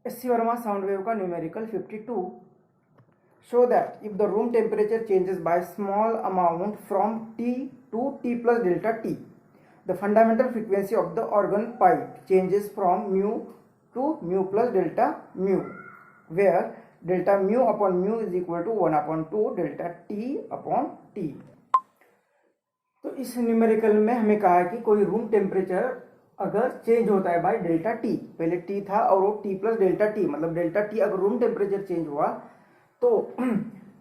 S.C. Verma sound wave का numerical 52 show that if the room temperature changes by small amount from T to T plus delta T, the fundamental frequency of the organ pipe changes from mu to mu plus delta mu, where delta mu upon mu is equal to 1 upon 2 delta T upon T. तो इस numerical में हमें कहा है कि कोई room temperature अगर change होता है बाय डेल्टा टी, पहले टी था और वो टी प्लस डेल्टा टी, मतलब डेल्टा टी अगर रूम टेम्परेचर चेंज हुआ तो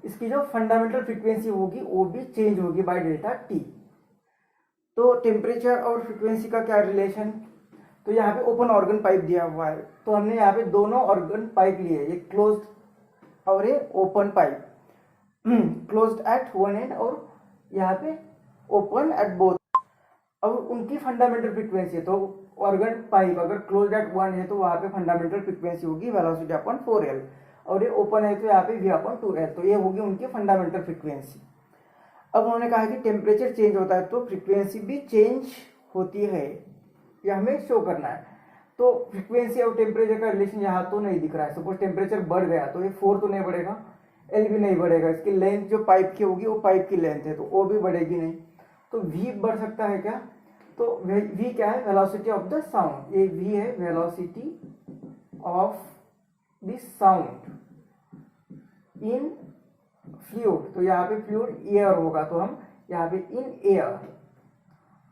इसकी जो फंडामेंटल फ्रीक्वेंसी होगी वो भी चेंज होगी बाय डेल्टा टी। तो टेम्परेचर और फ्रीक्वेंसी का क्या रिलेशन, तो यहाँ पे ओपन ऑर्गन पाइप दिया हुआ है, तो हमने यहाँ पे दोनों ऑर्गन पाइप लिए, ये क्लोज्ड और ये open pipe, closed eight one and और यहाँ पे ओपन एट बोथ। अब उनकी फंडामेंटल फ्रीक्वेंसी है, तो ऑर्गन पाइप अगर क्लोज एट वन है तो वहाँ पे फंडामेंटल फ्रीक्वेंसी होगी वेलोसिटी अपन 4L, और ये ओपन है तो यहाँ पे V अपन 2L, तो ये होगी उनकी फंडामेंटल फ्रीक्वेंसी। अब उन्होंने कहा कि टेम्परेचर चेंज होता है तो फ्रीक्वेंसी भी चेंज होती है, यह हमें शो करना है। तो फ्रीक्वेंसी और टेम्परेचर का रिलेशन यहाँ तो नहीं दिख रहा है। सपोज टेम्परेचर बढ़ गया तो ये 4 तो नहीं बढ़ेगा, L भी नहीं बढ़ेगा, इसकी लेंथ जो पाइप की होगी वो पाइप की लेंथ है तो वो भी बढ़ेगी नहीं। तो V बढ़ सकता है क्या, तो V क्या है, वेलोसिटी ऑफ द साउंड, ये V है velocity of the sound in fluid, तो यहाँ पे फ्लूइड एयर होगा तो हम यहाँ पे इन एयर,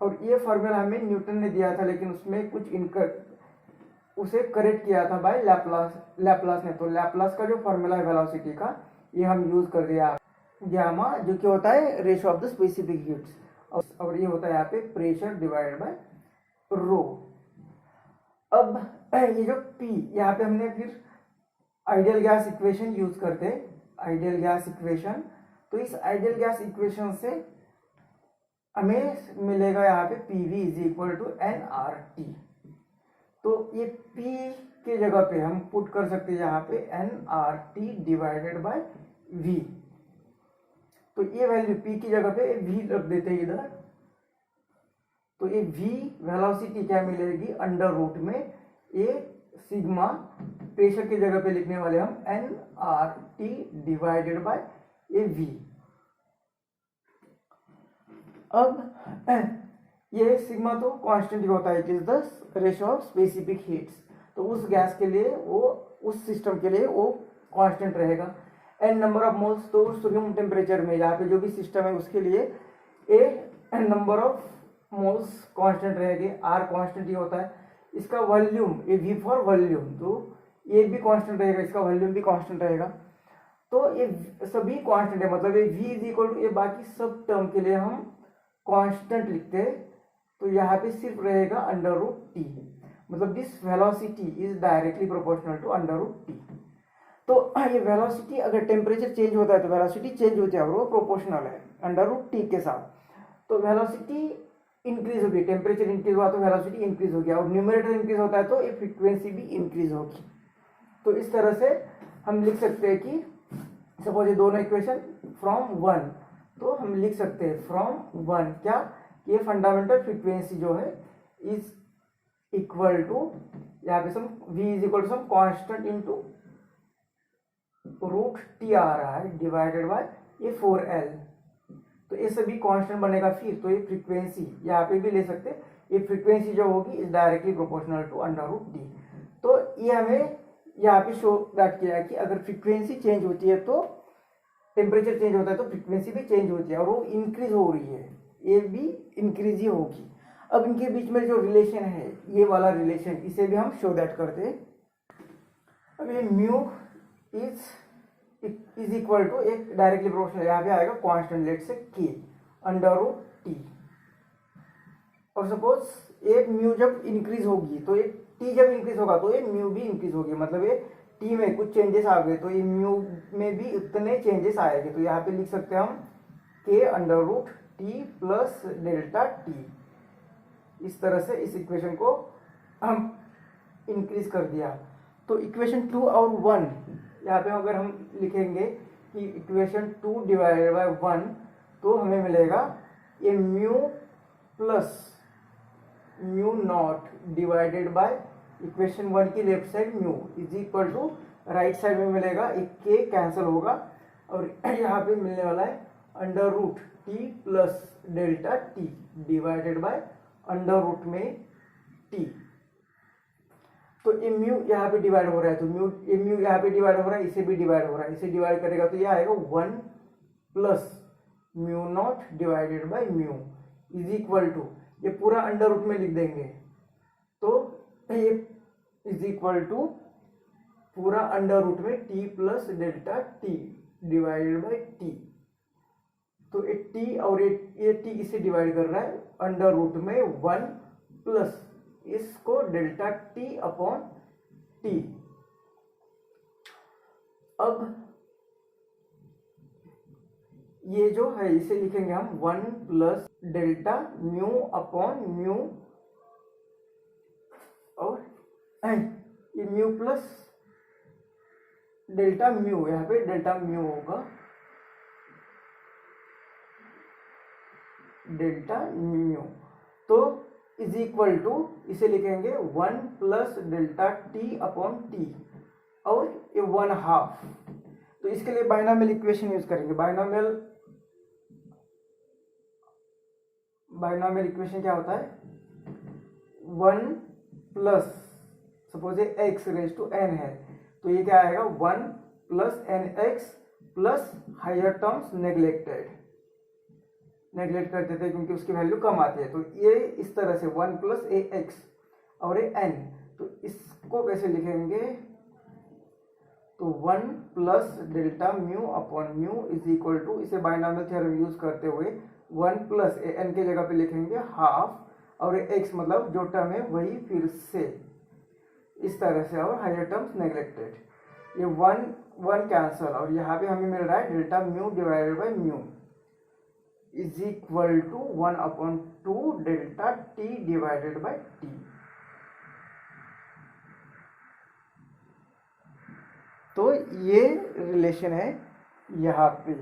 और ये फॉर्मूला हमें न्यूटन ने दिया था लेकिन उसमें कुछ उसे करेक्ट किया था बाय लैपलास ने, तो लैपलास का जो फॉर्मूला है वेलोसिटी का ये हम यूज कर दिया, गामा जो कि होता है ratio of the specific heats, और ये होता है यहाँ पे प्रेशर डिवाइडेड बाय रो। अब ये जो P यहाँ पे हमने फिर आइडियल गैस इक्वेशन यूज करते हैं, आइडियल गैस इक्वेशन, तो इस आइडियल गैस इक्वेशन से हमें मिलेगा यहाँ पे PV is equal to nRT। तो ये P के जगह पे हम पुट कर सकते हैं यहाँ पे nRT डिवाइडेड बाय V, तो ये वैल्यू P की जगह पे V रख देते हैं इधर, तो ये V वेलोसिटी क्या मिलेगी अंडर रूट में ये सिग्मा, प्रेशर की जगह पे लिखने वाले हम nRT डिवाइडेड बाय ये V। अब ये सिग्मा तो कांस्टेंट ही होता है, it is the ratio of specific heats, तो उस गैस के लिए वो, उस सिस्टम के लिए वो कांस्टेंट रहेगा। एन नंबर ऑफ मोल्स, तो उस रूम टेम्परेचर में यहाँ पे जो भी सिस्टम है उसके लिए n number of moles constant रहेगी, आर कांस्टेंट ही होता है। इसका वॉल्यूम ये V फॉर वॉल्यूम, तो ये भी कांस्टेंट रहेगा, इसका वॉल्यूम भी कांस्टेंट रहेगा, तो ये सभी कांस्टेंट है, मतलब ये V इज इक्वल टू ये बाकी सब टर्म के लिए हम कांस्टेंट लिखते हैं, तो यहाँ पे सिर्फ रहेगा अंडर रूट टी, मतलब this velocity is directly proportional to under root T. तो ये वेलोसिटी अगर टेम्परेचर चेंज होता है तो वेलोसिटी चेंज होती है और वो प्रोपोर्शनल है अंडर रूट टी के साथ। तो वेलोसिटी इंक्रीज होगी, टेम्परेचर इंक्रीज हुआ तो वेलोसिटी इंक्रीज हो गया, और न्यूमरेटर इंक्रीज होता है तो ये फ्रीक्वेंसी भी इंक्रीज होगी। तो इस तरह से हम लिख सकते हैं कि सपोज ये दोनों इक्वेशन फ्रॉम वन, तो हम लिख सकते हैं फ्रॉम वन क्या, ये फंडामेंटल फ्रीक्वेंसी जो है इज इक्वल टू, यहाँ पे sum V is equal to some constant into root T आ रहा है डिवाइडेड बाय ये 4L, तो ये सभी कांस्टेंट बनेगा फिर, तो ये फ्रीक्वेंसी यहाँ पे भी ले सकते हैं, ये फ्रीक्वेंसी जो होगी is directly proportional to under root T. तो ये हमें यहाँ पे शो दैट किया है कि अगर फ्रीक्वेंसी चेंज होती है तो टेम्परेचर चेंज होता है तो फ्रीक्वेंसी भी चेंज होती है, और वो इंक्रीज हो रही है, ये भी इंक्रीज ही होगी। अब इनके बीच में जो रिलेशन है ये वाला रिलेशन, इसे भी हम शो दैट करते हैं। अब ये म्यू इज इक्वल टू एक डायरेक्टली प्रोपोर्शनल, यहाँ पे आएगा कांस्टेंट, लेट से K अंडर रूट टी, और सपोज एक म्यू जब इंक्रीज होगी तो एक टी जब इंक्रीज होगा तो ये म्यू भी इंक्रीज होगी, मतलब ये टी में कुछ चेंजेस आ गए तो ये म्यू में भी उतने चेंजेस आएंगे, तो यहाँ पे लिख सकते हैं हम K under root T plus delta T. इस तरह से इस इक्वेशन को हम इंक्रीज कर दिया। तो इक्वेशन 2 और 1 यहाँ पे अगर हम लिखेंगे कि इक्वेशन 2 डिवाइडेड बाय 1, तो हमें मिलेगा ये mu plus mu not divided by equation 1 की left side mu is equal to right side में मिलेगा एक के कैंसिल होगा और यहाँ पे मिलने वाला है under root T plus delta T divided by under root में टी। तो ये म्यू यहाँ पे डिवाइड हो रहा है तो म्यू यहाँ पे डिवाइड हो रहा है, इसे भी डिवाइड हो रहा है, इसे डिवाइड करेगा तो ये आएगा 1 plus mu not divided by mu is equal to, ये पूरा अंडर रूट में लिख देंगे तो ये इज इक्वल टू पूरा अंडर रूट में T plus delta T divided by T. तो ये टी और ये टी इसे डिवाइड कर रहा है अंडर रूट में 1 प्लस इसको डेल्टा टी अपॉन टी। अब ये जो है इसे लिखेंगे हम 1 plus delta mu upon mu और ये म्यू प्लस डेल्टा म्यू, यहाँ पे डेल्टा म्यू होगा डेल्टा म्यू। तो इज इक्वल टू इसे लिखेंगे 1 plus delta T upon T और ये 1/2। तो इसके लिए बाइनोमियल इक्वेशन यूज करेंगे। बाइनोमियल इक्वेशन क्या होता है 1 प्लस सपोज ये x रेज टू n है तो ये क्या आएगा 1 plus nx plus higher terms neglect कर देते हैं क्योंकि उसकी वैल्यू कम आती है। तो ये इस तरह से 1 प्लस ए एक्स और ए n, तो इसको कैसे लिखेंगे तो 1 plus delta mu upon mu is equal to, इसे बाइनोमियल थ्योरम यूज करते हुए 1 प्लस ए n के जगह पे लिखेंगे हाफ और ए x मतलब जो टर्म है वही फिर से इस तरह से और हायर टर्म्स नेग्लेक्टेड। ये 1 कैंसल और यहाँ पे हमें मिल रहा है delta mu divided by mu is equal to 1 upon 2 delta T divided by T. तो ये रिलेशन है यहाँ पे।